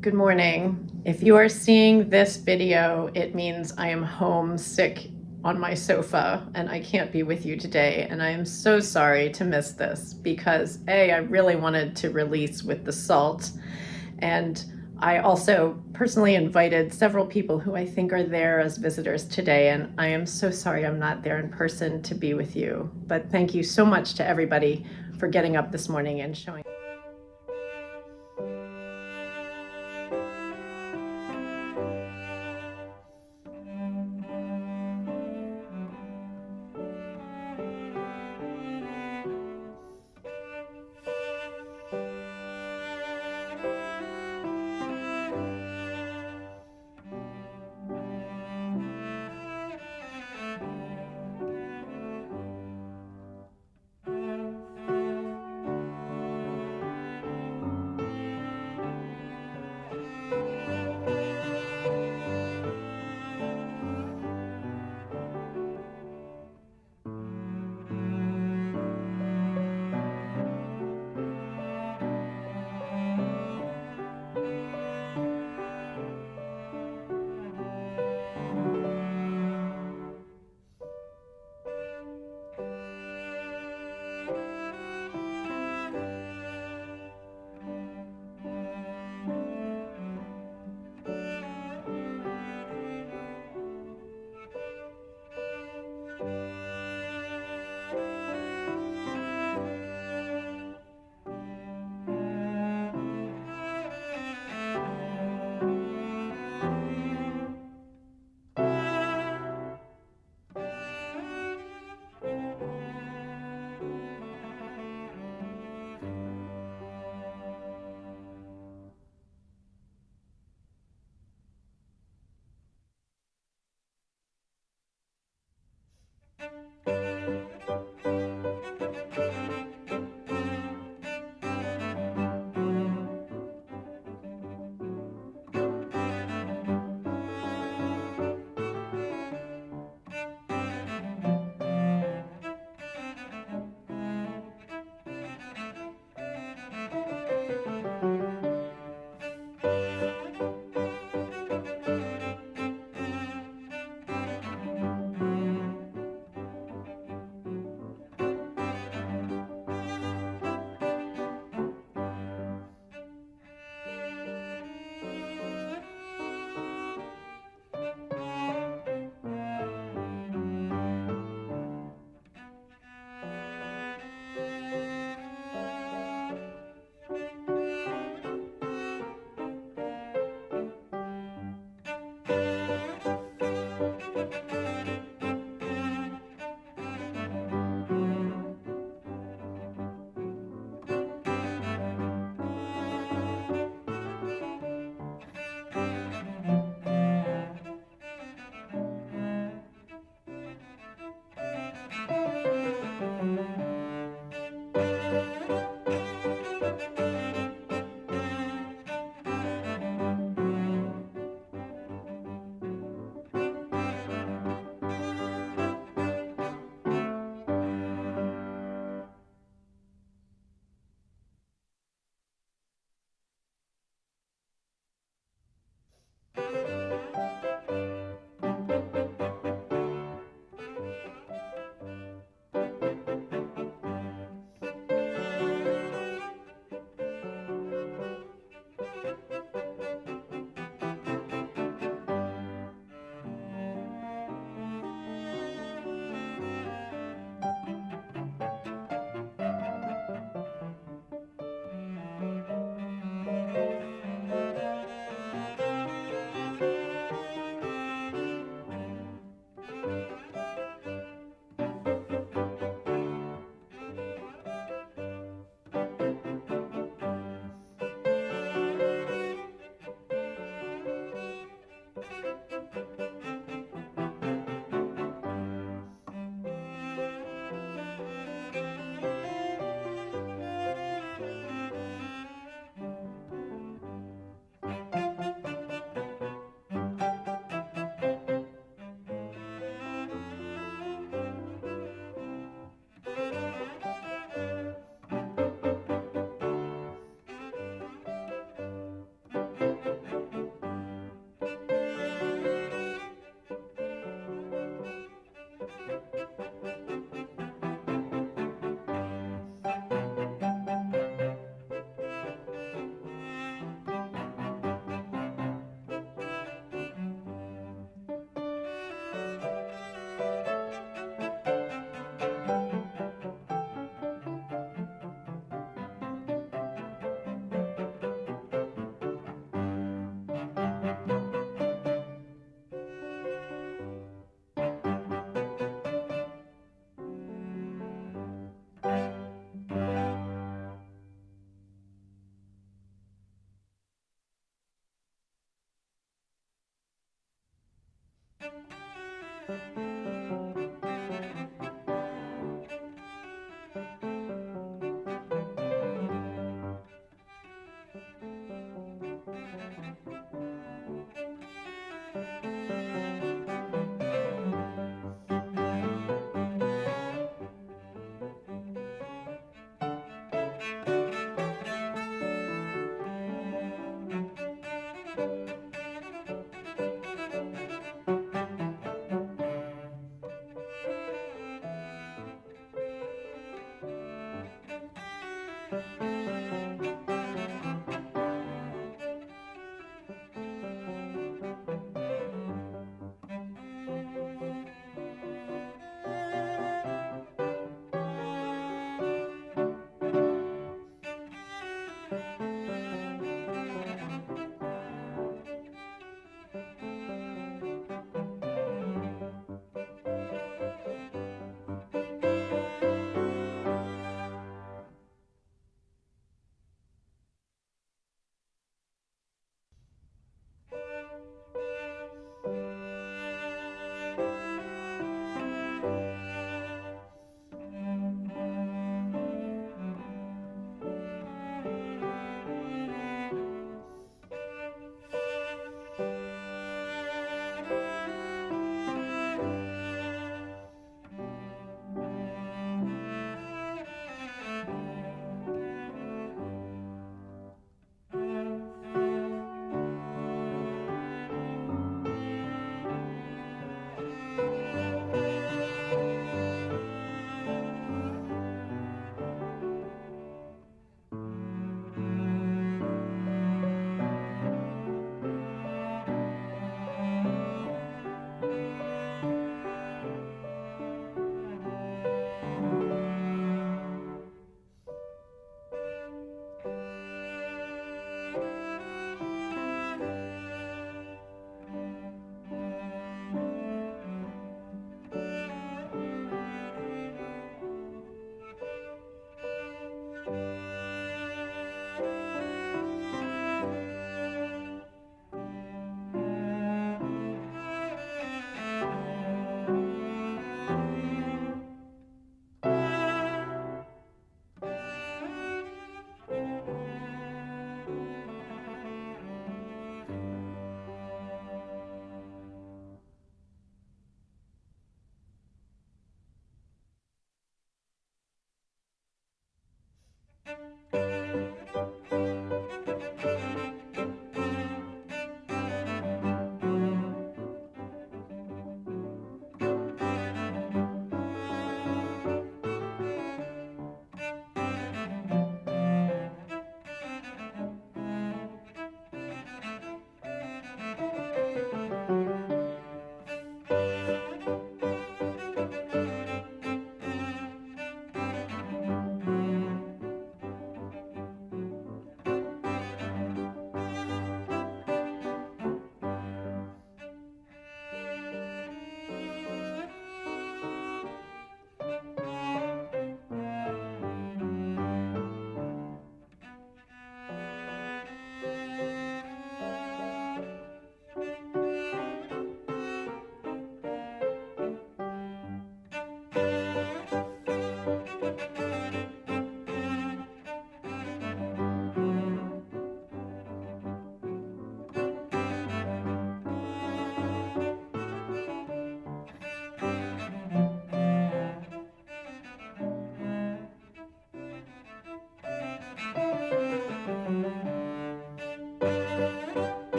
Good morning. If you are seeing this video, it means I am home sick on my sofa and I can't be with you today. And I am so sorry to miss this because I really wanted to release with the salt. And I also personally invited several people who I think are there as visitors today. And I am so sorry I'm not there in person to be with you. But thank you so much to everybody for getting up this morning and showing.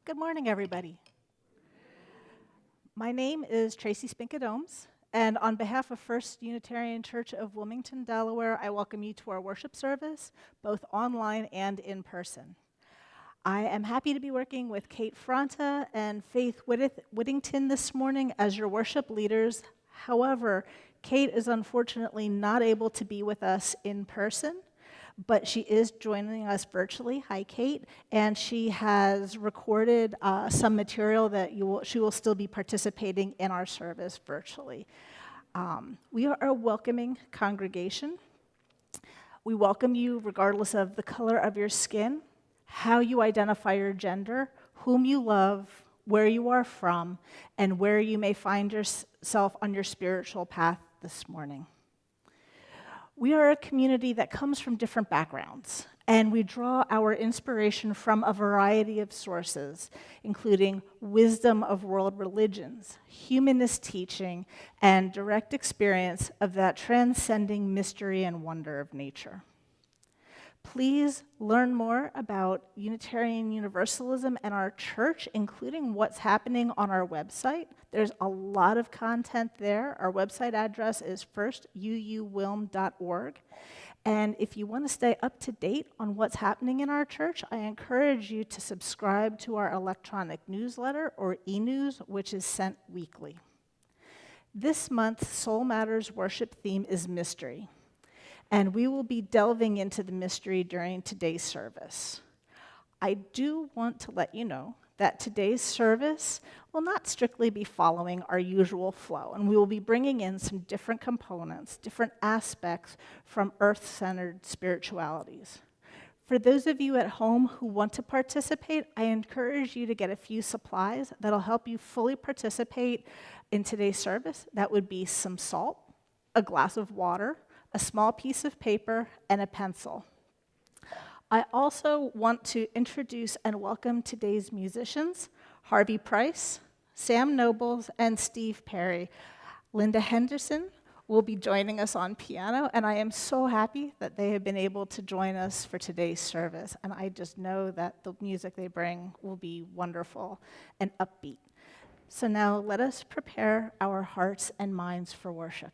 Good morning, everybody. My name is Tracy Spinka-Doms, and on behalf of First Unitarian Church of Wilmington, Delaware, I welcome you to our worship service, both online and in person. I am happy to be working with Kate Franta and Faith Whittington this morning as your worship leaders. However, Kate is unfortunately not able to be with us in person, but she is joining us virtually. Hi, Kate. And she has recorded some material that she will still be participating in our service virtually. We are a welcoming congregation. We welcome you regardless of the color of your skin, how you identify your gender, whom you love, where you are from, and where you may find yourself on your spiritual path this morning. We are a community that comes from different backgrounds, and we draw our inspiration from a variety of sources, including wisdom of world religions, humanist teaching, and direct experience of that transcending mystery and wonder of nature. Please learn more about Unitarian Universalism and our church, including what's happening on our website. There's a lot of content there. Our website address is firstuuwilm.org. And if you want to stay up to date on what's happening in our church, I encourage you to subscribe to our electronic newsletter, or e-news, which is sent weekly. This month's Soul Matters worship theme is mystery, and we will be delving into the mystery during today's service. I do want to let you know that today's service will not strictly be following our usual flow, and we will be bringing in some different components, different aspects from earth-centered spiritualities. For those of you at home who want to participate, I encourage you to get a few supplies that'll help you fully participate in today's service. That would be some salt, a glass of water, a small piece of paper, and a pencil. I also want to introduce and welcome today's musicians, Harvey Price, Sam Nobles, and Steve Perry. Linda Henderson will be joining us on piano, and I am so happy that they have been able to join us for today's service, and I just know that the music they bring will be wonderful and upbeat. So now let us prepare our hearts and minds for worship.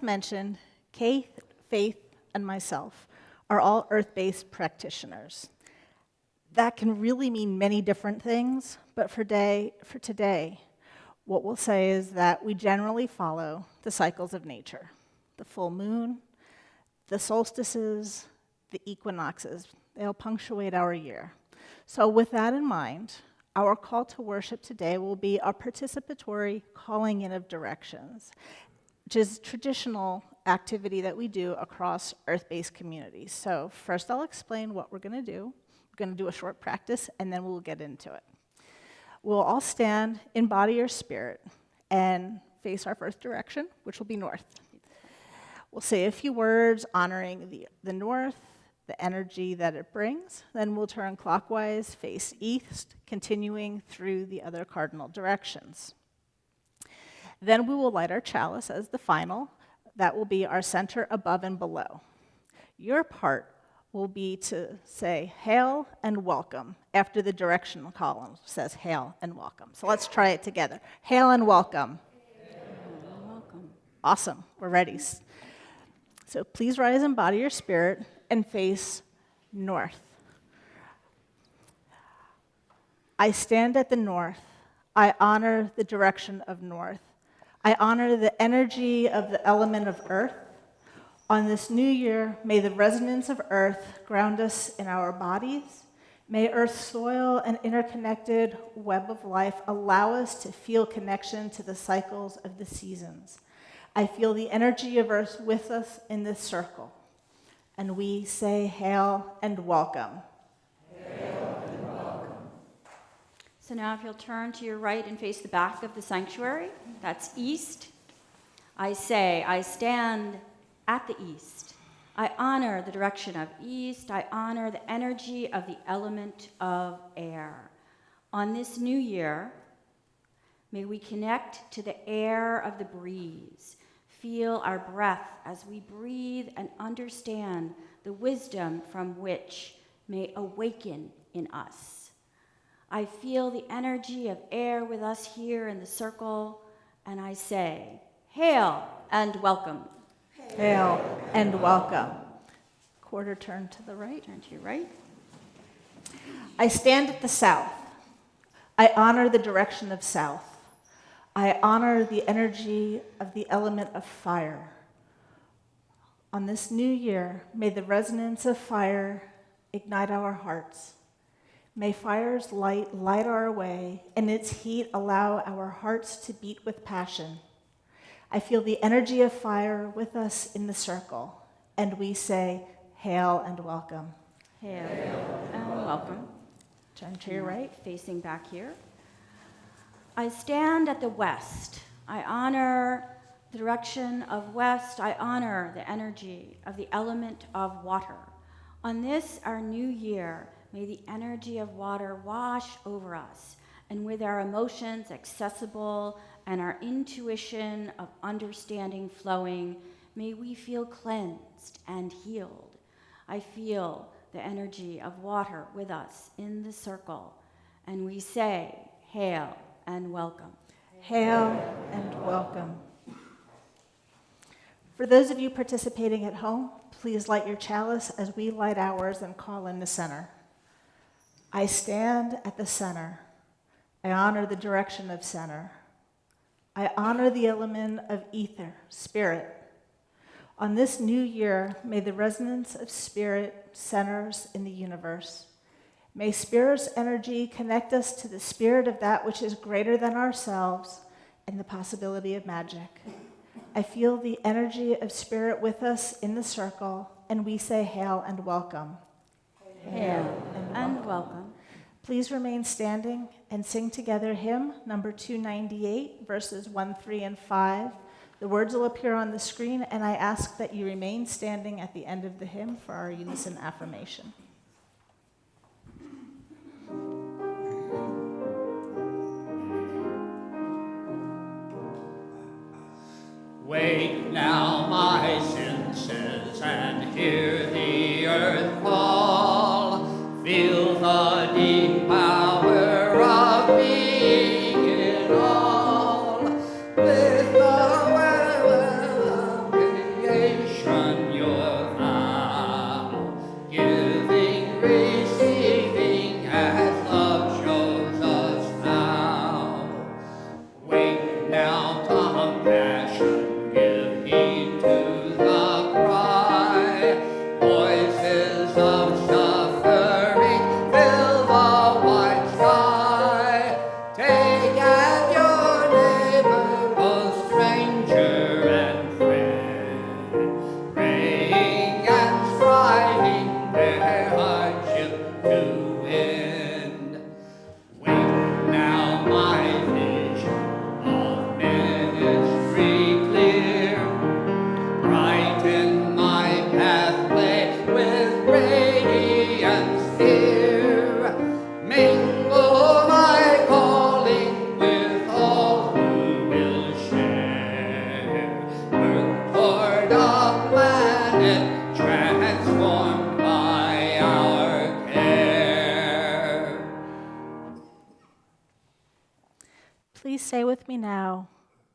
mentioned, Kate, Faith, and myself are all earth-based practitioners. That can really mean many different things, but for today, what we'll say is that we generally follow the cycles of nature: the full moon, the solstices, the equinoxes. They'll punctuate our year. So with that in mind, our call to worship today will be a participatory calling in of directions, which is traditional activity that we do across earth-based communities. So first I'll explain what we're going to do. We're going to do a short practice, and then we'll get into it. We'll all stand in body or spirit and face our first direction, which will be north. We'll say a few words honoring the north, the energy that it brings. Then we'll turn clockwise, face east, continuing through the other cardinal directions. Then we will light our chalice as the final. That will be our center above and below. Your part will be to say hail and welcome after the directional column says hail and welcome. So let's try it together. Hail and welcome. Hail and welcome. Awesome, we're ready. So please rise in body or spirit and face north. I stand at the north. I honor the direction of north. I honor the energy of the element of earth. On this new year, may the resonance of earth ground us in our bodies. May earth's soil and interconnected web of life allow us to feel connection to the cycles of the seasons. I feel the energy of earth with us in this circle. And we say hail and welcome. Hail and welcome. So now if you'll turn to your right and face the back of the sanctuary, that's east. I say, I stand at the east. I honor the direction of east. I honor the energy of the element of air. On this new year, may we connect to the air of the breeze. Feel our breath as we breathe and understand the wisdom from which may awaken in us. I feel the energy of air with us here in the circle, and I say, hail and welcome. Hail and welcome. Quarter turn to the right. Turn to your right. I stand at the south. I honor the direction of south. I honor the energy of the element of fire. On this new year, may the resonance of fire ignite our hearts. May fire's light light our way, and its heat allow our hearts to beat with passion. I feel the energy of fire with us in the circle, and we say, hail and welcome. Hail and welcome. Turn to your right. Facing back here. I stand at the west. I honor the direction of west. I honor the energy of the element of water. On this, our new year, may the energy of water wash over us, and with our emotions accessible and our intuition of understanding flowing, may we feel cleansed and healed. I feel the energy of water with us in the circle, and we say, hail and welcome. Hail and welcome. For those of you participating at home, please light your chalice as we light ours and call in the center. I stand at the center. I honor the direction of center. I honor the element of ether, spirit. On this new year, may the resonance of spirit centers in the universe. May spirit's energy connect us to the spirit of that which is greater than ourselves and the possibility of magic. I feel the energy of spirit with us in the circle, and we say hail and welcome. Hail and welcome. Please remain standing and sing together hymn number 298, verses 1, 3, and 5. The words will appear on the screen, and I ask that you remain standing at the end of the hymn for our unison affirmation. Wake now, my senses, and hear the earth call. Feel the deep power of being in all. With the well-being please say with me now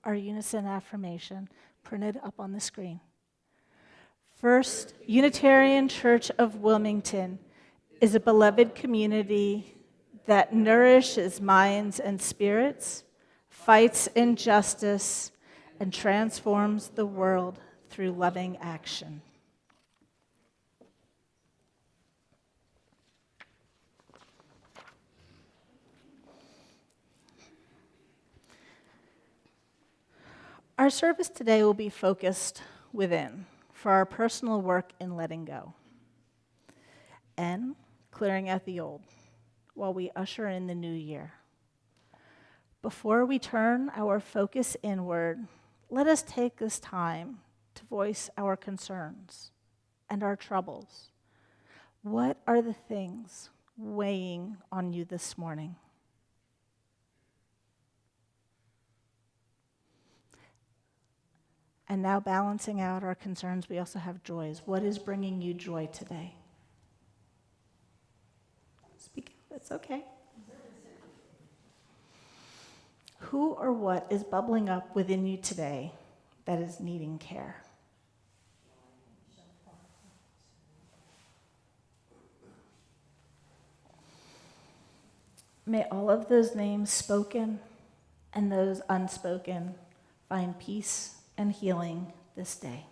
our unison affirmation printed up on the screen. First Unitarian Church of Wilmington is a beloved community that nourishes minds and spirits, fights injustice, and transforms the world through loving action. Our service today will be focused within for our personal work in letting go. N, clearing out the old, while we usher in the new year. Before we turn our focus inward, let us take this time to voice our concerns and our troubles. What are the things weighing on you this morning? And now, balancing out our concerns, we also have joys. What is bringing you joy today? Speak, that's okay. Who or what is bubbling up within you today that is needing care? May all of those names spoken and those unspoken find peace and healing this day.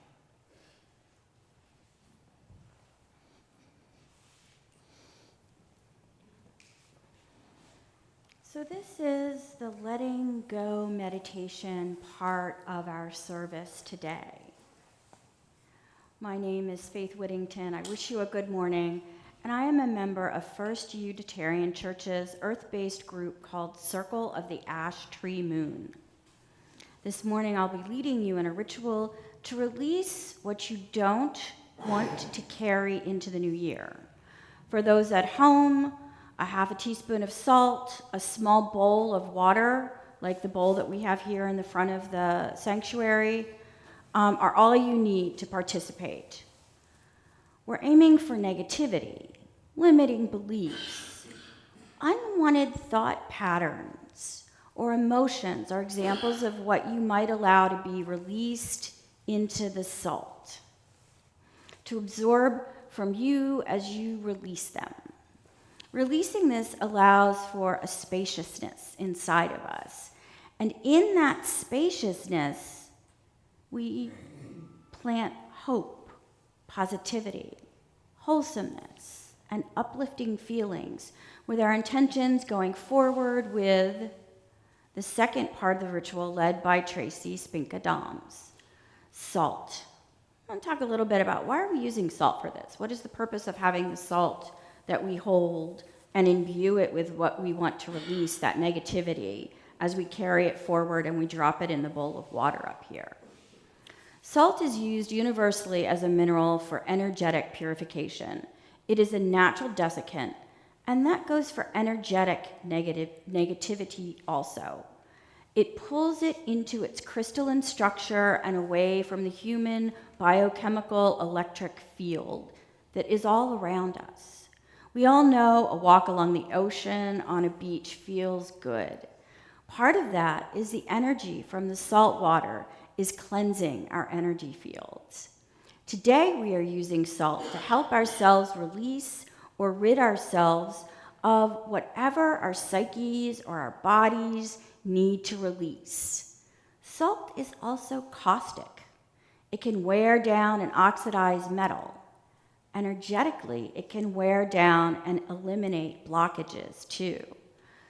So this is the letting go meditation part of our service today. My name is Faith Whittington. I wish you a good morning, and I am a member of First Unitarian Church's earth-based group called Circle of the Ash Tree Moon. This morning I'll be leading you in a ritual to release what you don't want to carry into the new year. For those at home, a half a teaspoon of salt, a small bowl of water, like the bowl that we have here in the front of the sanctuary, are all you need to participate. We're aiming for negativity, limiting beliefs, unwanted thought patterns, or emotions are examples of what you might allow to be released into the salt, to absorb from you as you release them. Releasing this allows for a spaciousness inside of us. And in that spaciousness, we plant hope, positivity, wholesomeness, and uplifting feelings with our intentions going forward with the second part of the ritual led by Tracy Spinka-Doms, salt. I want to talk a little bit about why are we using salt for this? What is the purpose of having the salt that we hold and imbue it with what we want to release, that negativity, as we carry it forward and we drop it in the bowl of water up here? Salt is used universally as a mineral for energetic purification. It is a natural desiccant, and that goes for energetic negativity also. It pulls it into its crystalline structure and away from the human biochemical electric field that is all around us. We all know a walk along the ocean on a beach feels good. Part of that is the energy from the salt water is cleansing our energy fields. Today we are using salt to help ourselves release or rid ourselves of whatever our psyches or our bodies need to release. Salt is also caustic. It can wear down and oxidize metal. Energetically, it can wear down and eliminate blockages too.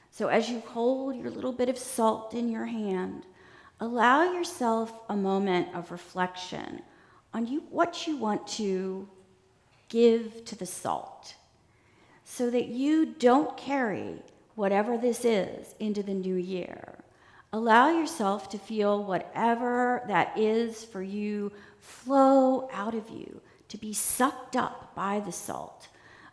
So as you hold your little bit of salt in your hand, allow yourself a moment of reflection on what you want to give to the salt so that you don't carry whatever this is into the new year. Allow yourself to feel whatever that is for you flow out of you, to be sucked up by the salt.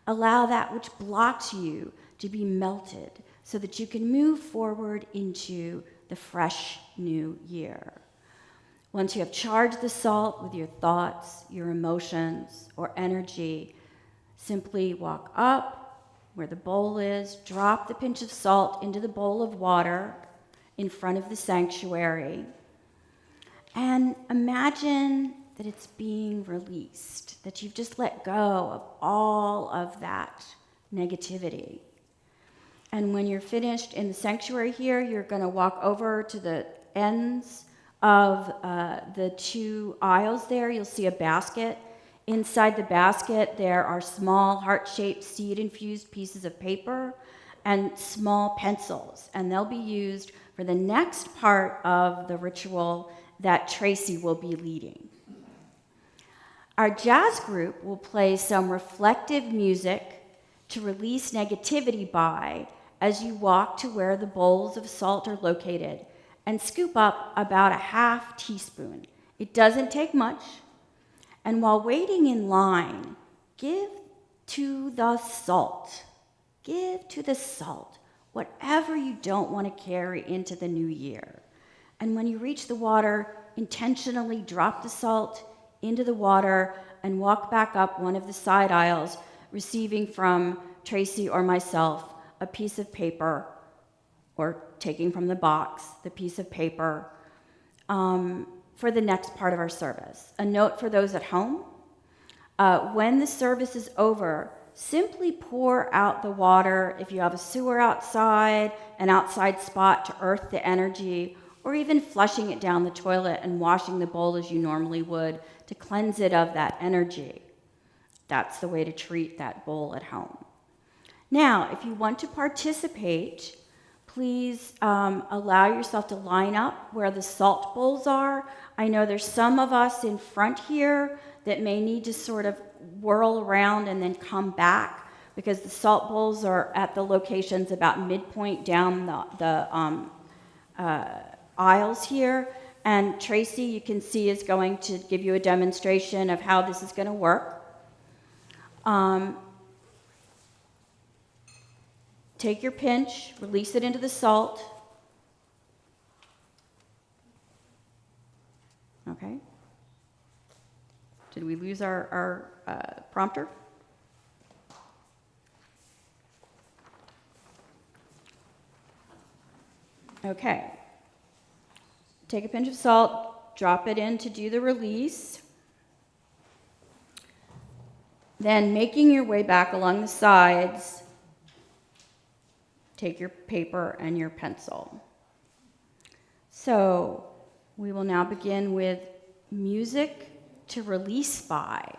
Allow that which blocks you to be melted so that you can move forward into the fresh new year. Once you have charged the salt with your thoughts, your emotions, or energy, simply walk up where the bowl is, drop the pinch of salt into the bowl of water, in front of the sanctuary. And imagine that it's being released, that you've just let go of all of that negativity. And when you're finished in the sanctuary here, you're going to walk over to the ends of the two aisles there. You'll see a basket. Inside the basket, there are small heart-shaped seed-infused pieces of paper and small pencils, and they'll be used for the next part of the ritual that Tracy will be leading. Our jazz group will play some reflective music to release negativity by as you walk to where the bowls of salt are located and scoop up about a half teaspoon. It doesn't take much. And while waiting in line, give to the salt. Give to the salt whatever you don't want to carry into the new year. And when you reach the water, intentionally drop the salt into the water and walk back up one of the side aisles, receiving from Tracy or myself a piece of paper, or taking from the box the piece of paper for the next part of our service. A note for those at home: when the service is over, simply pour out the water if you have a sewer outside, an outside spot to earth the energy, or even flushing it down the toilet and washing the bowl as you normally would to cleanse it of that energy. That's the way to treat that bowl at home. Now, if you want to participate, please allow yourself to line up where the salt bowls are. I know there's some of us in front here that may need to sort of whirl around and then come back, because the salt bowls are at the locations about midpoint down the aisles here. And Tracy, you can see, is going to give you a demonstration of how this is going to work. Take your pinch, release it into the salt. Okay. Did we lose our prompter? Okay. Take a pinch of salt, drop it in to do the release. Then, making your way back along the sides, take your paper and your pencil. So, we will now begin with music to release by.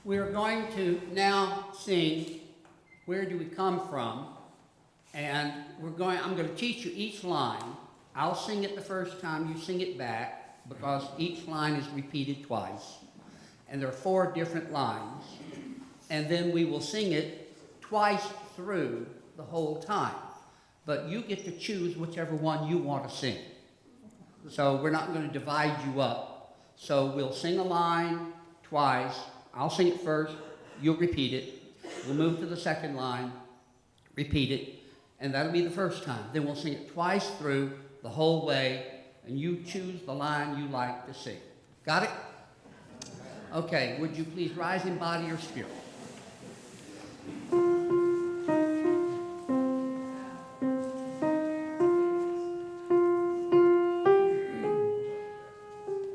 We're going to now sing Where Do We Come From? And I'm going to teach you each line. I'll sing it the first time, you sing it back, because each line is repeated twice. And there are 4 different lines. And then we will sing it twice through the whole time. But you get to choose whichever one you want to sing. So we're not going to divide you up. So we'll sing a line twice. I'll sing it first, you'll repeat it. We'll move to the second line, repeat it, and that'll be the first time. Then we'll sing it twice through the whole way, and you choose the line you like to sing. Got it? Okay, would you please rise in body or spirit?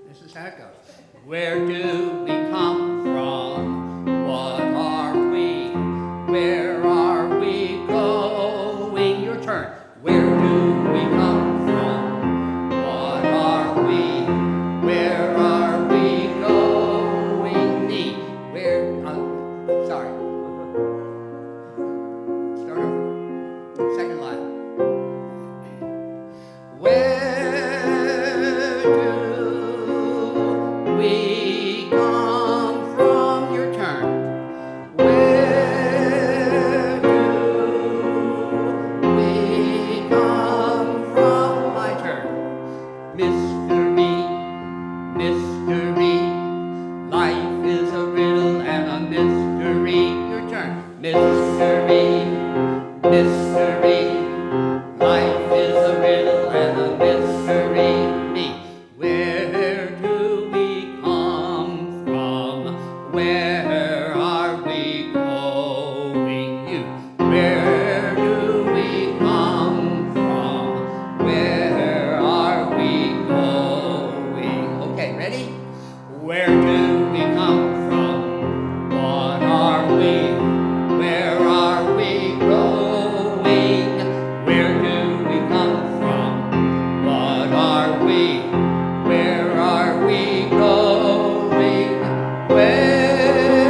This is how it goes. Where do we come from? What are we? Where are we going? Your turn. Where do we come from? What are we? Where are we going? Me. Where? Sorry. Start over. Second line. Where do we come from? Your turn. Where do we come from? My turn. Mystery, mystery. Life is a riddle and a mystery. Your turn. Mystery, mystery. Life is a riddle and a mystery. Me. Where do we come from? Where are we going? You. Where do we come from? Where are we going? Okay, ready? Where do we come from? What are we? Where are we going? Where do we come from? What are we? Where are we going? Where do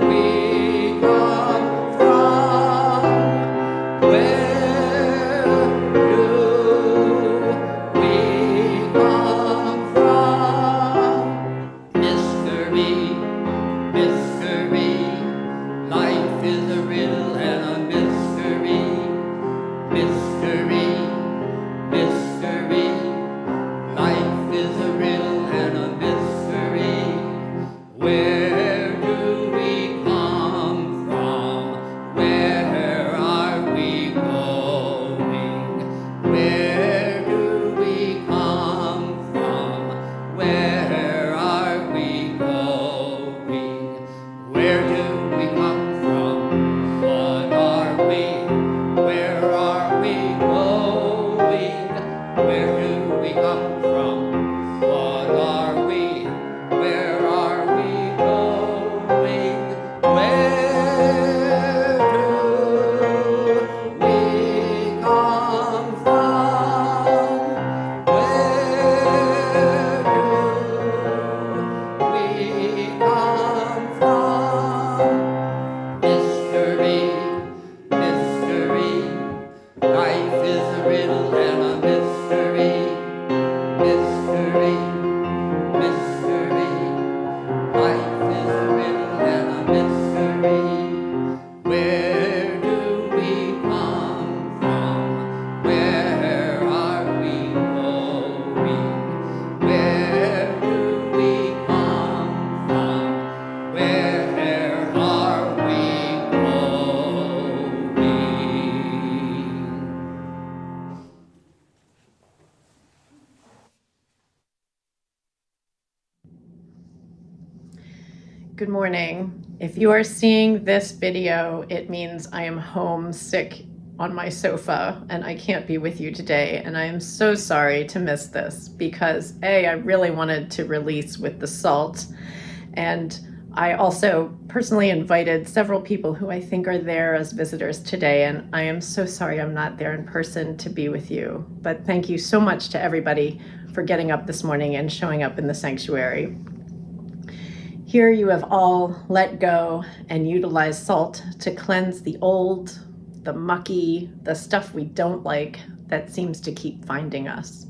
we come from? Where do we come from? Mystery, mystery. Life is a riddle and a mystery. Mystery, mystery. Life is a riddle and a mystery. Where do we come from? Where are we going? Where do we come from? Where are we going? Where do we come from? What are we? Where are we Good morning. If you are seeing this video, it means I am home sick on my sofa and I can't be with you today. And I am so sorry to miss this because I really wanted to release with the salt. And I also personally invited several people who I think are there as visitors today. And I am so sorry I'm not there in person to be with you. But thank you so much to everybody for getting up this morning and showing up in the sanctuary. Here you have all let go and utilized salt to cleanse the old, the mucky, the stuff we don't like that seems to keep finding us.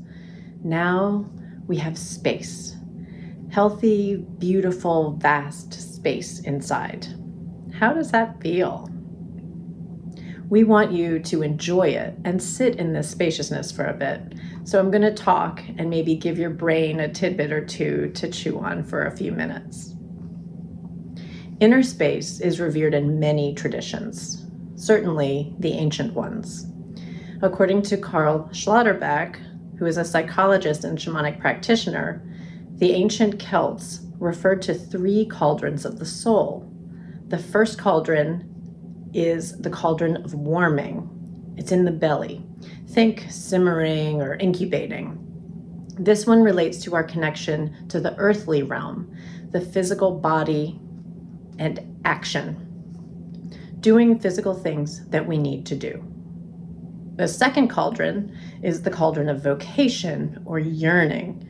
Now we have space, healthy, beautiful, vast space inside. How does that feel? We want you to enjoy it and sit in this spaciousness for a bit. So I'm going to talk and maybe give your brain a tidbit or two to chew on for a few minutes. Inner space is revered in many traditions, certainly the ancient ones. According to Karl Schlotterbeck, who is a psychologist and shamanic practitioner, the ancient Celts referred to 3 cauldrons of the soul. The first cauldron is the cauldron of warming. It's in the belly. Think simmering or incubating. This one relates to our connection to the earthly realm, the physical body, and action, doing physical things that we need to do. The second cauldron is the cauldron of vocation or yearning.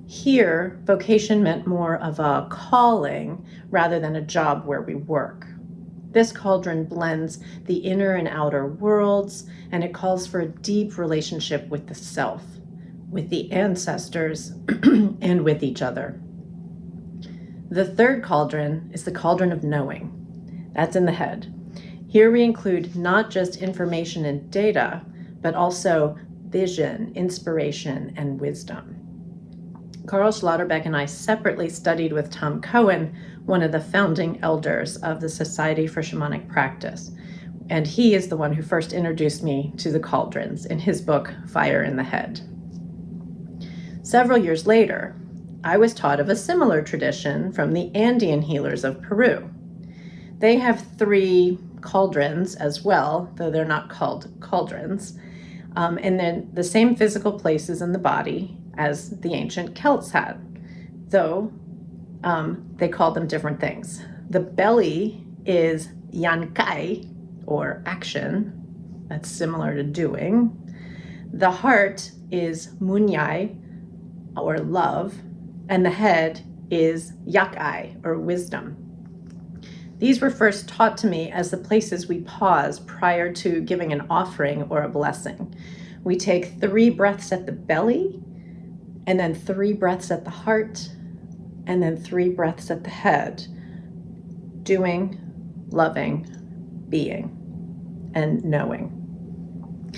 Here, vocation meant more of a calling rather than a job where we work. This cauldron blends the inner and outer worlds, and it calls for a deep relationship with the self, with the ancestors, and with each other. The third cauldron is the cauldron of knowing. That's in the head. Here we include not just information and data, but also vision, inspiration, and wisdom. Karl Schlotterbeck and I separately studied with Tom Cohen, one of the founding elders of the Society for Shamanic Practice. And he is the one who first introduced me to the cauldrons in his book, Fire in the Head. Several years later, I was taught of a similar tradition from the Andean healers of Peru. They have 3 cauldrons as well, though they're not called cauldrons, and then the same physical places in the body as the ancient Celts had, though they call them different things. The belly is yankai, or action. That's similar to doing. The heart is munyai, or love, and the head is yakai, or wisdom. These were first taught to me as the places we pause prior to giving an offering or a blessing. We take 3 breaths at the belly, and then 3 breaths at the heart, and then 3 breaths at the head, doing, loving, being, and knowing.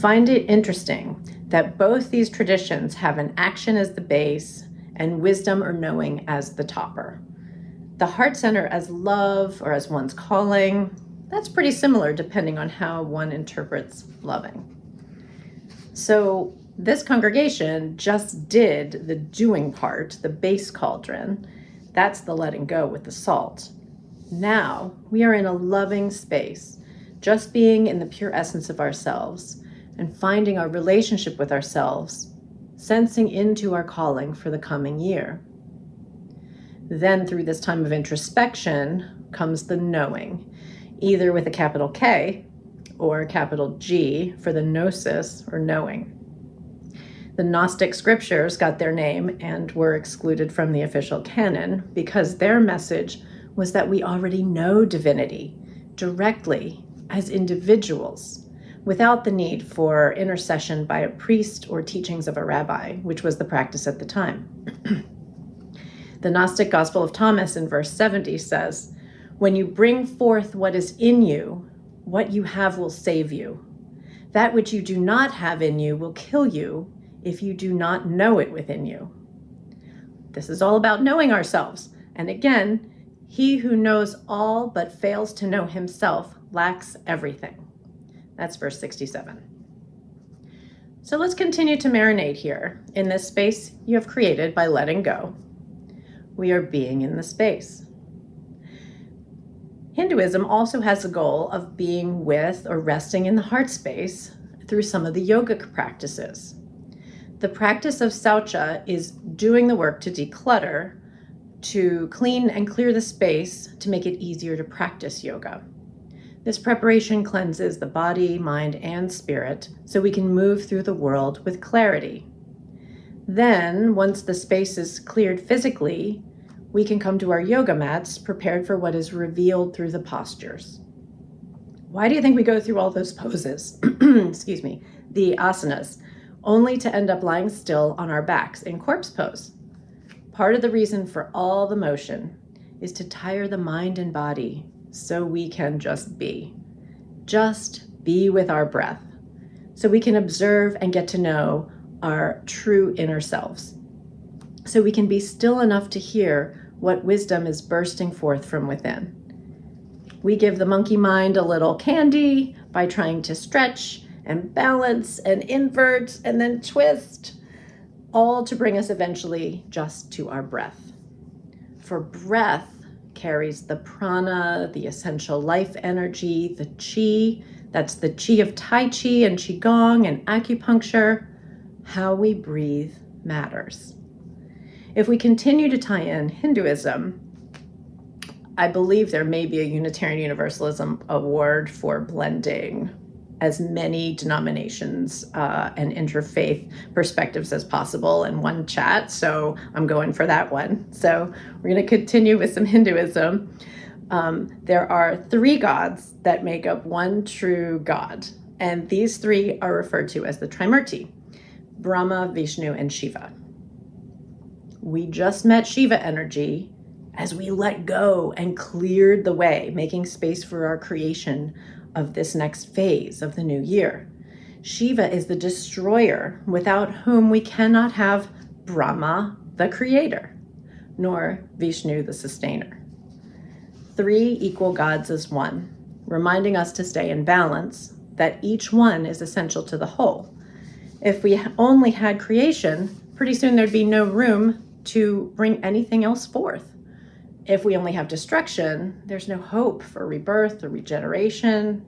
Find it interesting that both these traditions have an action as the base and wisdom or knowing as the topper. The heart center as love or as one's calling, that's pretty similar depending on how one interprets loving. So this congregation just did the doing part, the base cauldron. That's the letting go with the salt. Now we are in a loving space, just being in the pure essence of ourselves and finding our relationship with ourselves, sensing into our calling for the coming year. Then through this time of introspection comes the knowing, either with a capital K or a capital G for the gnosis or knowing. The Gnostic scriptures got their name and were excluded from the official canon because their message was that we already know divinity directly as individuals without the need for intercession by a priest or teachings of a rabbi, which was the practice at the time. The Gnostic Gospel of Thomas in verse 70 says, "When you bring forth what is in you, what you have will save you. That which you do not have in you will kill you if you do not know it within you." This is all about knowing ourselves. And again, he who knows all but fails to know himself lacks everything. That's verse 67. So let's continue to marinate here in this space you have created by letting go. We are being in the space. Hinduism also has the goal of being with or resting in the heart space through some of the yogic practices. The practice of saucha is doing the work to declutter, to clean and clear the space to make it easier to practice yoga. This preparation cleanses the body, mind, and spirit so we can move through the world with clarity. Then, once the space is cleared physically, we can come to our yoga mats prepared for what is revealed through the postures. Why do you think we go through all those poses? Excuse me, the asanas, only to end up lying still on our backs in corpse pose? Part of the reason for all the motion is to tire the mind and body so we can just be with our breath, so we can observe and get to know our true inner selves, so we can be still enough to hear what wisdom is bursting forth from within. We give the monkey mind a little candy by trying to stretch and balance and invert and then twist, all to bring us eventually just to our breath. For breath carries the prana, the essential life energy, the chi. That's the chi of Tai Chi and Qigong and acupuncture. How we breathe matters. If we continue to tie in Hinduism, I believe there may be a Unitarian Universalism award for blending as many denominations and interfaith perspectives as possible in one chat. So I'm going for that one. So we're going to continue with some Hinduism. There are 3 gods that make up one true God. And these 3 are referred to as the Trimurti: Brahma, Vishnu, and Shiva. We just met Shiva energy as we let go and cleared the way, making space for our creation of this next phase of the new year. Shiva is the destroyer, without whom we cannot have Brahma, the creator, nor Vishnu, the sustainer. 3 equal gods as one, reminding us to stay in balance, that each one is essential to the whole. If we only had creation, pretty soon there'd be no room to bring anything else forth. If we only have destruction, there's no hope for rebirth or regeneration.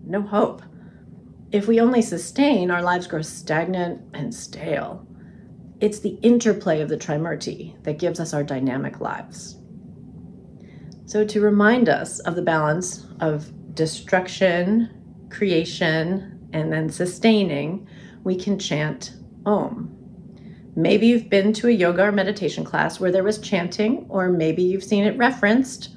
No hope. If we only sustain, our lives grow stagnant and stale. It's the interplay of the Trimurti that gives us our dynamic lives. So to remind us of the balance of destruction, creation, and then sustaining, we can chant Om. Maybe you've been to a yoga or meditation class where there was chanting, or maybe you've seen it referenced.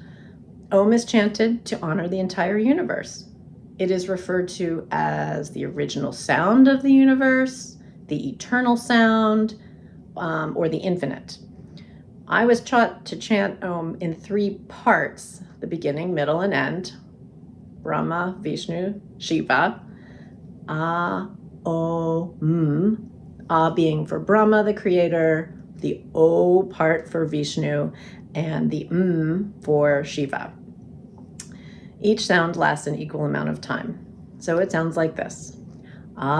Om is chanted to honor the entire universe. It is referred to as the original sound of the universe, the eternal sound, or the infinite. I was taught to chant Om in 3 parts: the beginning, middle, and end. Brahma, Vishnu, Shiva. Om. Being for Brahma, the creator, the O part for Vishnu, and the for Shiva. Each sound lasts an equal amount of time. So it sounds like this. Om.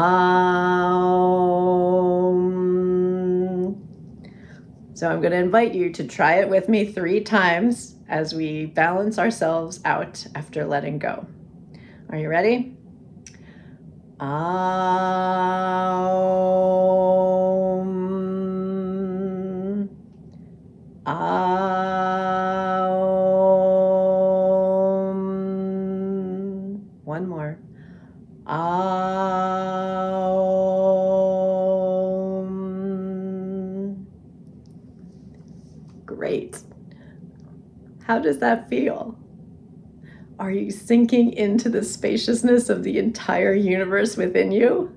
So I'm going to invite you to try it with me 3 times as we balance ourselves out after letting go. Are you ready? Aum. Aum. One more. Aum. Great. How does that feel? Are you sinking into the spaciousness of the entire universe within you?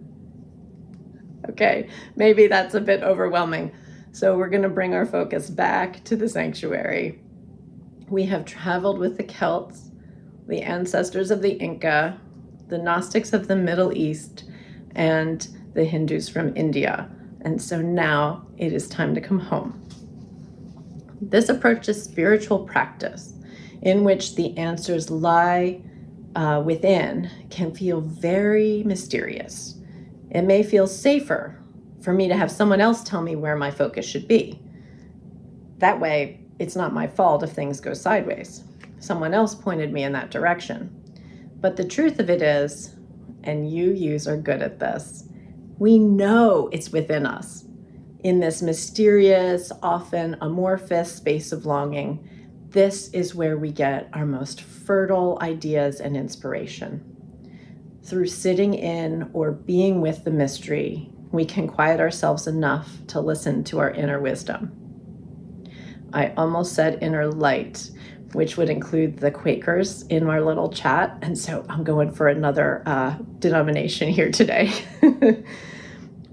Okay, maybe that's a bit overwhelming. So we're going to bring our focus back to the sanctuary. We have traveled with the Celts, the ancestors of the Inca, the Gnostics of the Middle East, and the Hindus from India. And so now it is time to come home. This approach is spiritual practice, in which the answers lie within, can feel very mysterious. It may feel safer for me to have someone else tell me where my focus should be. That way, it's not my fault if things go sideways. Someone else pointed me in that direction. But the truth of it is, and yous are good at this, we know it's within us. In this mysterious, often amorphous space of longing, this is where we get our most fertile ideas and inspiration. Through sitting in or being with the mystery, we can quiet ourselves enough to listen to our inner wisdom. I almost said inner light, which would include the Quakers in our little chat, and so I'm going for another denomination here today.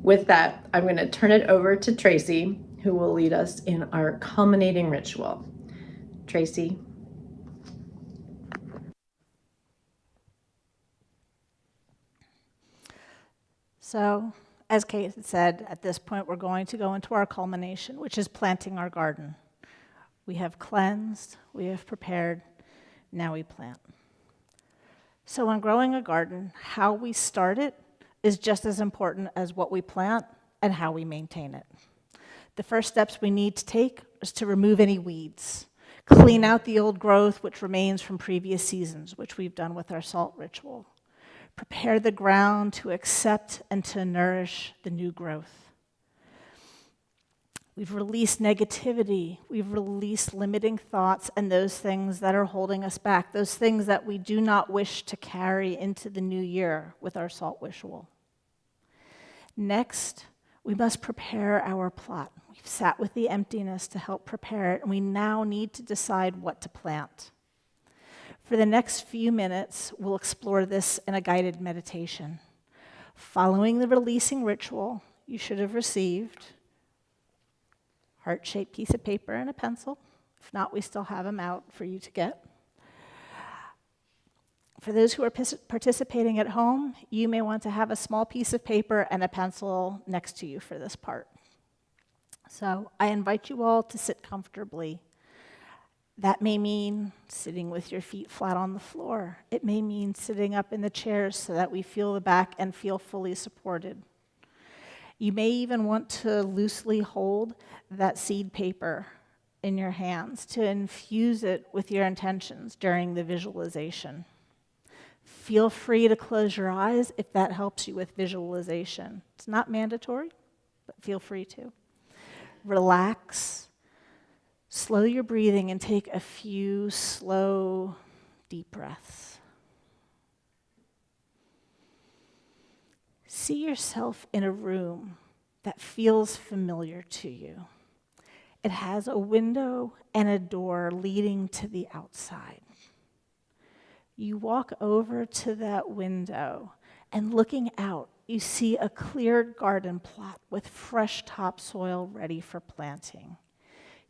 With that, I'm going to turn it over to Tracy, who will lead us in our culminating ritual. Tracy. So, as Kate had said, at this point we're going to go into our culmination, which is planting our garden. We have cleansed, we have prepared, now we plant. So when growing a garden, how we start it is just as important as what we plant and how we maintain it. The first steps we need to take is to remove any weeds, clean out the old growth which remains from previous seasons, which we've done with our salt ritual. Prepare the ground to accept and to nourish the new growth. We've released negativity, we've released limiting thoughts and those things that are holding us back, those things that we do not wish to carry into the new year with our salt ritual. Next, we must prepare our plot. We've sat with the emptiness to help prepare it, and we now need to decide what to plant. For the next few minutes, we'll explore this in a guided meditation. Following the releasing ritual, you should have received a heart-shaped piece of paper and a pencil. If not, we still have them out for you to get. For those who are participating at home, you may want to have a small piece of paper and a pencil next to you for this part. So I invite you all to sit comfortably. That may mean sitting with your feet flat on the floor. It may mean sitting up in the chairs so that we feel the back and feel fully supported. You may even want to loosely hold that seed paper in your hands to infuse it with your intentions during the visualization. Feel free to close your eyes if that helps you with visualization. It's not mandatory, but feel free to. Relax. Slow your breathing and take a few slow, deep breaths. See yourself in a room that feels familiar to you. It has a window and a door leading to the outside. You walk over to that window, and looking out, you see a cleared garden plot with fresh topsoil ready for planting.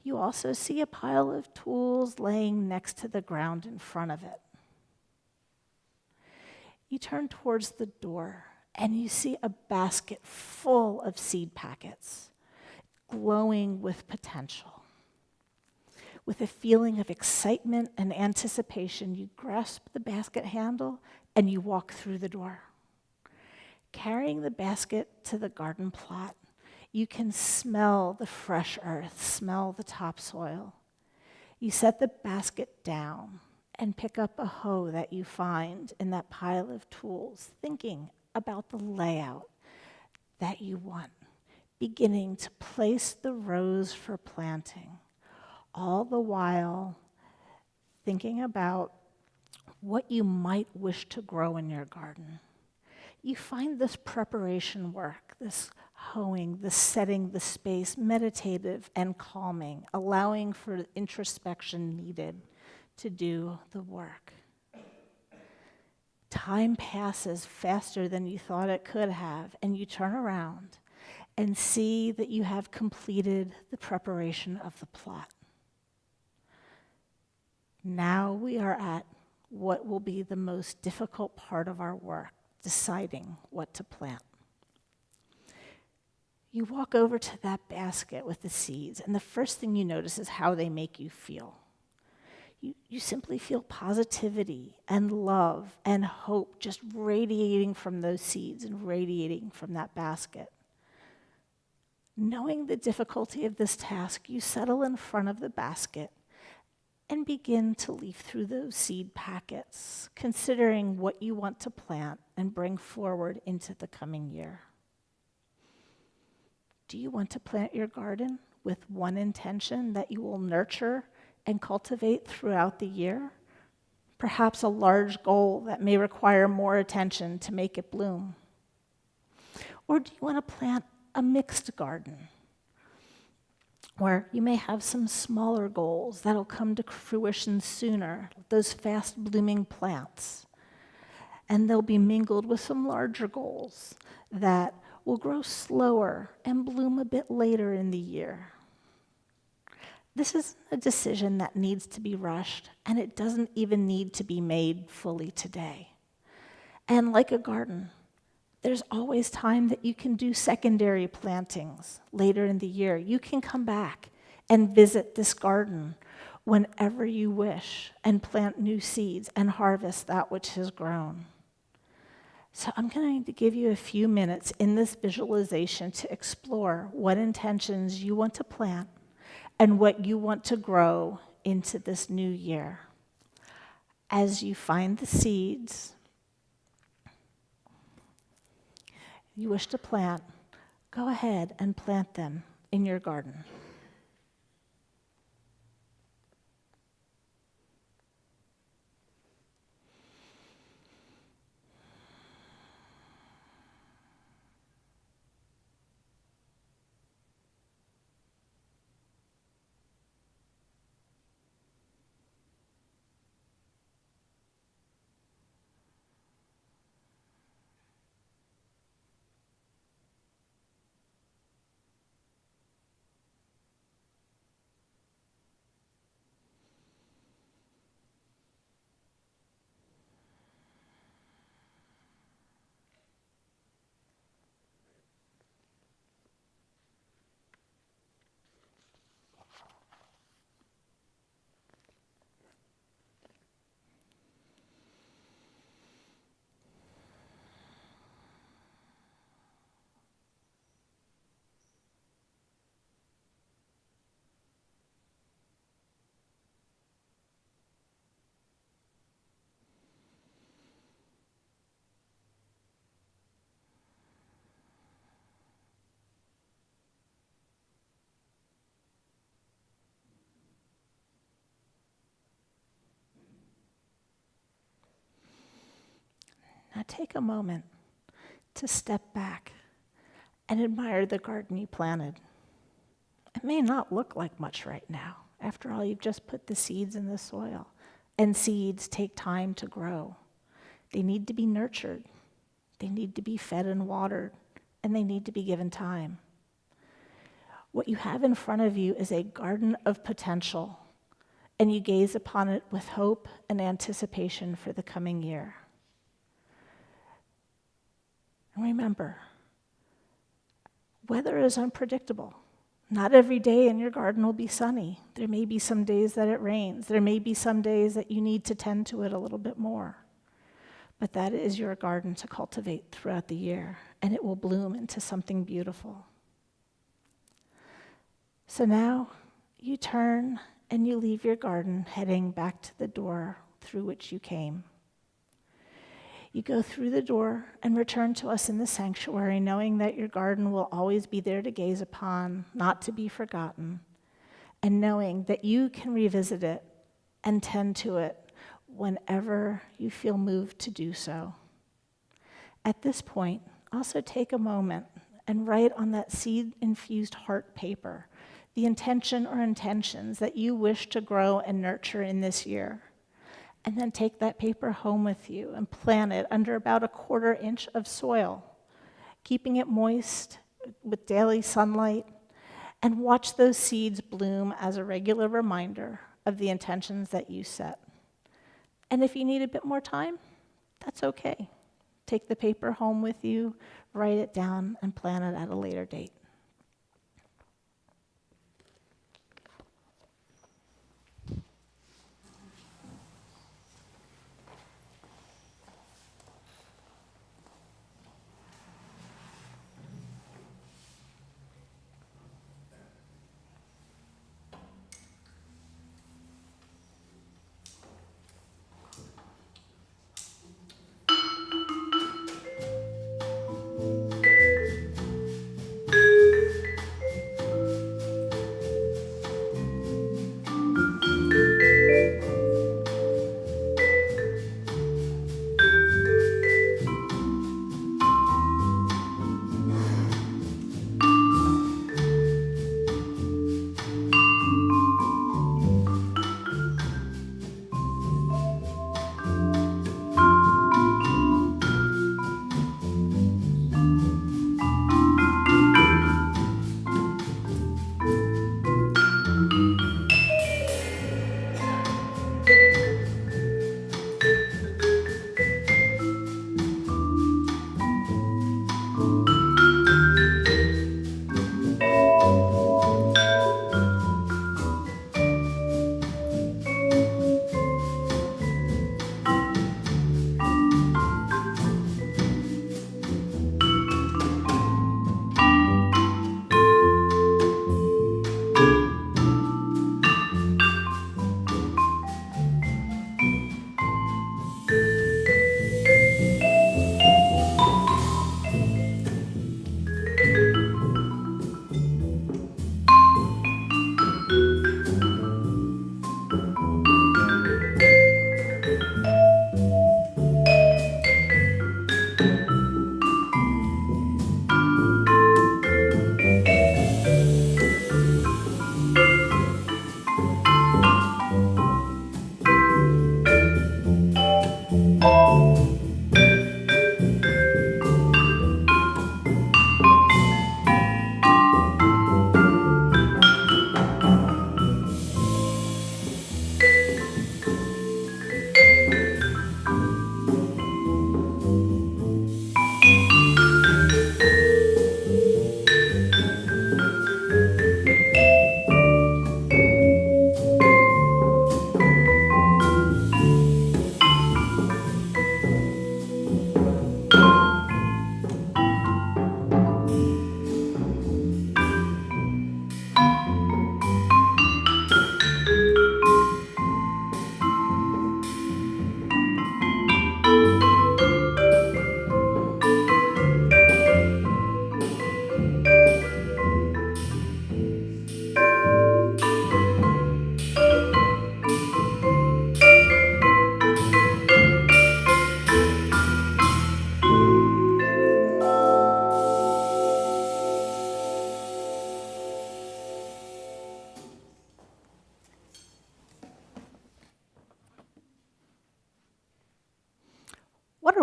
You also see a pile of tools laying next to the ground in front of it. You turn towards the door, and you see a basket full of seed packets, glowing with potential. With a feeling of excitement and anticipation, you grasp the basket handle and you walk through the door. Carrying the basket to the garden plot, you can smell the fresh earth, smell the topsoil. You set the basket down and pick up a hoe that you find in that pile of tools, thinking about the layout that you want, beginning to place the rows for planting. All the while thinking about what you might wish to grow in your garden. You find this preparation work, this hoeing, this setting the space, meditative and calming, allowing for the introspection needed to do the work. Time passes faster than you thought it could have, and you turn around and see that you have completed the preparation of the plot. Now we are at what will be the most difficult part of our work, deciding what to plant. You walk over to that basket with the seeds, and the first thing you notice is how they make you feel. You simply feel positivity and love and hope just radiating from those seeds and radiating from that basket. Knowing the difficulty of this task, you settle in front of the basket and begin to leaf through those seed packets, considering what you want to plant and bring forward into the coming year. Do you want to plant your garden with one intention that you will nurture and cultivate throughout the year? Perhaps a large goal that may require more attention to make it bloom. Or do you want to plant a mixed garden where you may have some smaller goals that'll come to fruition sooner, those fast blooming plants, and they'll be mingled with some larger goals that will grow slower and bloom a bit later in the year? This is a decision that needs to be rushed, and it doesn't even need to be made fully today. And like a garden, there's always time that you can do secondary plantings later in the year. You can come back and visit this garden whenever you wish and plant new seeds and harvest that which has grown. So I'm going to give you a few minutes in this visualization to explore what intentions you want to plant and what you want to grow into this new year. As you find the seeds you wish to plant, go ahead and plant them in your garden. Now take a moment to step back and admire the garden you planted. It may not look like much right now. After all, you've just put the seeds in the soil, and seeds take time to grow. They need to be nurtured. They need to be fed and watered, and they need to be given time. What you have in front of you is a garden of potential, and you gaze upon it with hope and anticipation for the coming year. And remember, weather is unpredictable. Not every day in your garden will be sunny. There may be some days that it rains. There may be some days that you need to tend to it a little bit more. But that is your garden to cultivate throughout the year, and it will bloom into something beautiful. So now you turn and you leave your garden, heading back to the door through which you came. You go through the door and return to us in the sanctuary, knowing that your garden will always be there to gaze upon, not to be forgotten, and knowing that you can revisit it and tend to it whenever you feel moved to do so. At this point, also take a moment and write on that seed-infused heart paper the intention or intentions that you wish to grow and nurture in this year. And then take that paper home with you and plant it under about 1/4 inch of soil, keeping it moist with daily sunlight, and watch those seeds bloom as a regular reminder of the intentions that you set. And if you need a bit more time, that's okay. Take the paper home with you, write it down, and plant it at a later date.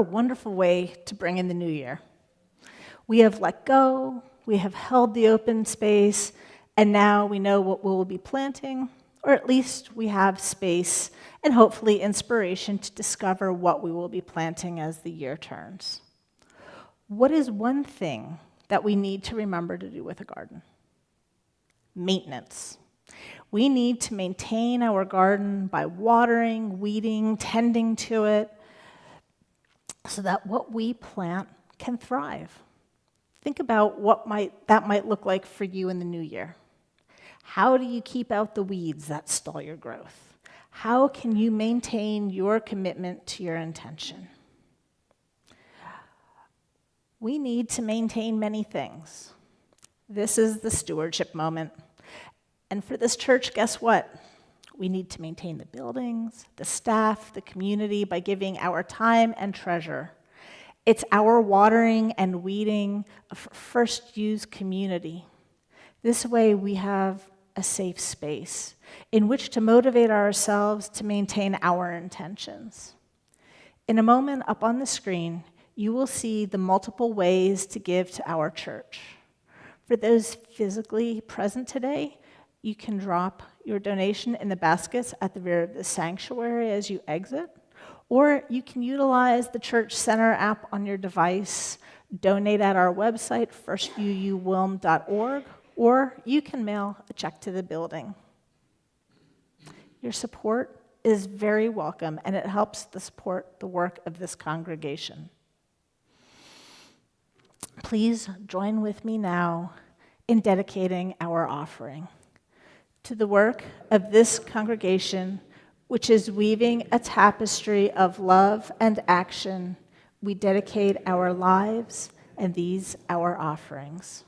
a wonderful way to bring in the new year. We have let go, we have held the open space, and now we know what we'll be planting, or at least we have space and hopefully inspiration to discover what we will be planting as the year turns. What is one thing that we need to remember to do with a garden? Maintenance. We need to maintain our garden by watering, weeding, tending to it, so that what we plant can thrive. Think about what that might look like for you in the new year. How do you keep out the weeds that stall your growth? How can you maintain your commitment to your intention? We need to maintain many things. This is the stewardship moment. And for this church, guess what? We need to maintain the buildings, the staff, the community by giving our time and treasure. It's our watering and weeding of first use community. This way we have a safe space in which to motivate ourselves to maintain our intentions. In a moment up on the screen, you will see the multiple ways to give to our church. For those physically present today, you can drop your donation in the baskets at the rear of the sanctuary as you exit, or you can utilize the Church Center app on your device, donate at our website, firstvuwilm.org, or you can mail a check to the building. Your support is very welcome, and it helps to support the work of this congregation. Please join with me now in dedicating our offering to the work of this congregation, which is weaving a tapestry of love and action. We dedicate our lives and these our offerings.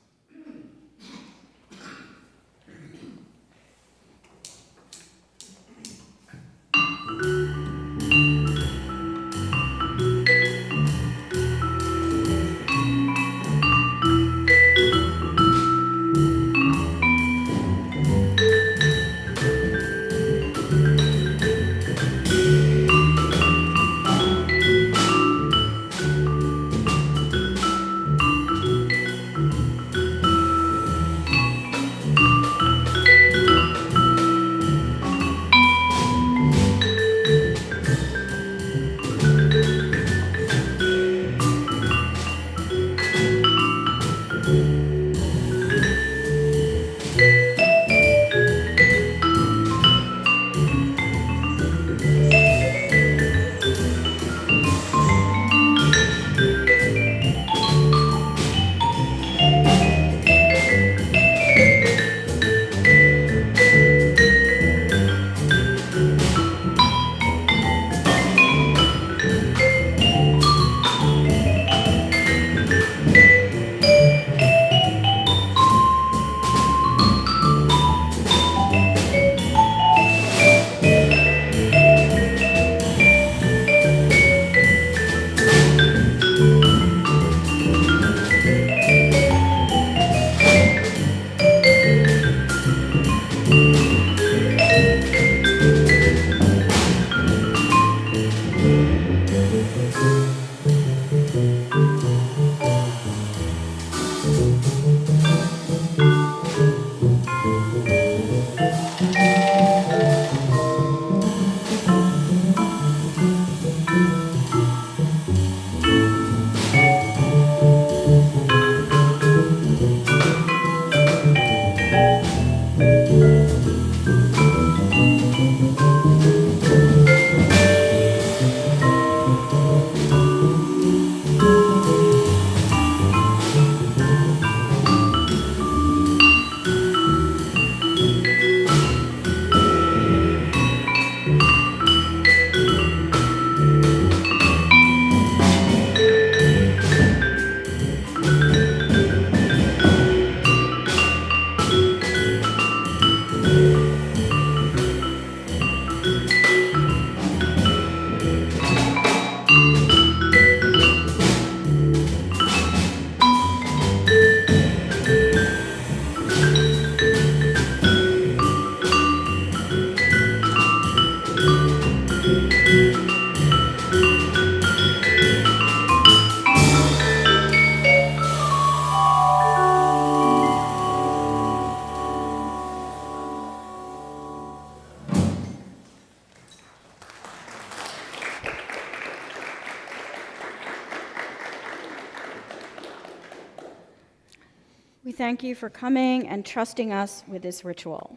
We thank you for coming and trusting us with this ritual.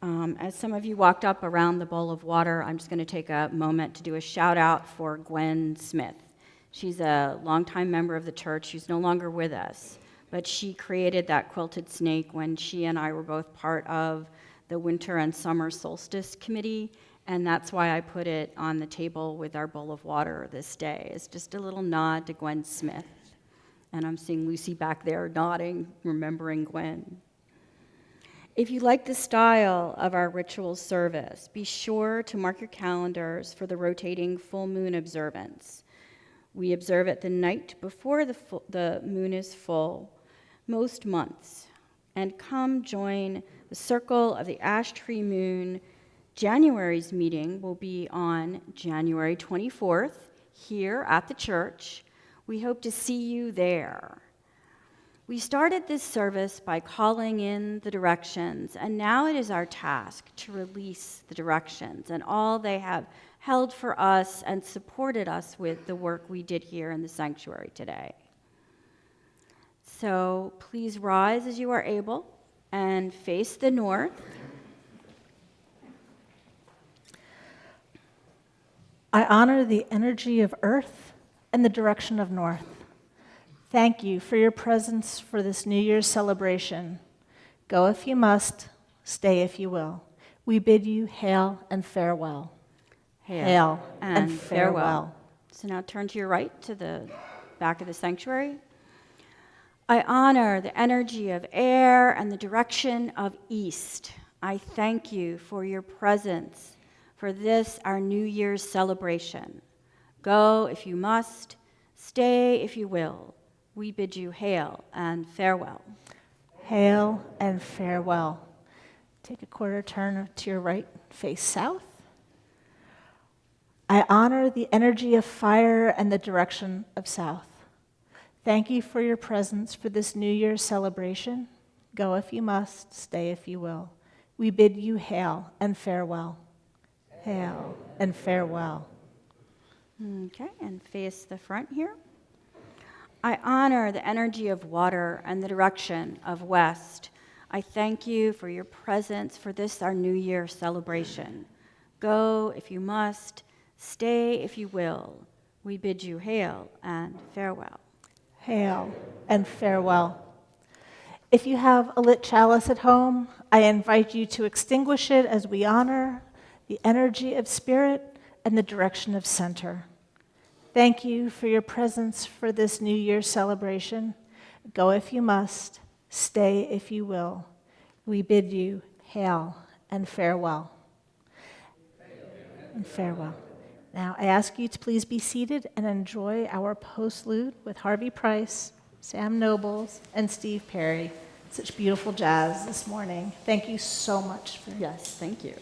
As some of you walked up around the bowl of water, I'm just going to take a moment to do a shout out for Gwen Smith. She's a longtime member of the church. She's no longer with us, but she created that quilted snake when she and I were both part of the winter and summer solstice committee, and that's why I put it on the table with our bowl of water this day. It's just a little nod to Gwen Smith. And I'm seeing Lucy back there nodding, remembering Gwen. If you like the style of our ritual service, be sure to mark your calendars for the rotating full moon observance. We observe it the night before the moon is full, most months. And come join the Circle of the Ash Tree Moon. January's meeting will be on January 24th here at the church. We hope to see you there. We started this service by calling in the directions, and now it is our task to release the directions and all they have held for us and supported us with the work we did here in the sanctuary today. So please rise as you are able and face the north. I honor the energy of earth and the direction of north. Thank you for your presence for this New Year's celebration. Go if you must, stay if you will. We bid you hail and farewell. Hail and farewell. So now turn to your right to the back of the sanctuary. I honor the energy of air and the direction of east. I thank you for your presence for this, our New Year's celebration. Go if you must, stay if you will. We bid you hail and farewell. Hail and farewell. Take a quarter turn to your right, face south. I honor the energy of fire and the direction of south. Thank you for your presence for this New Year's celebration. Go if you must, stay if you will. We bid you hail and farewell. Hail and farewell. Okay, and face the front here. I honor the energy of water and the direction of west. I thank you for your presence for this, our New Year celebration. Go if you must, stay if you will. We bid you hail and farewell. Hail and farewell. If you have a lit chalice at home, I invite you to extinguish it as we honor the energy of spirit and the direction of center. Thank you for your presence for this New Year's celebration. Go if you must, stay if you will. We bid you hail and farewell. And farewell. Now I ask you to please be seated and enjoy our postlude with Harvey Price, Sam Nobles, and Steve Perry. Such beautiful jazz this morning. Thank you so much for Yes, thank you.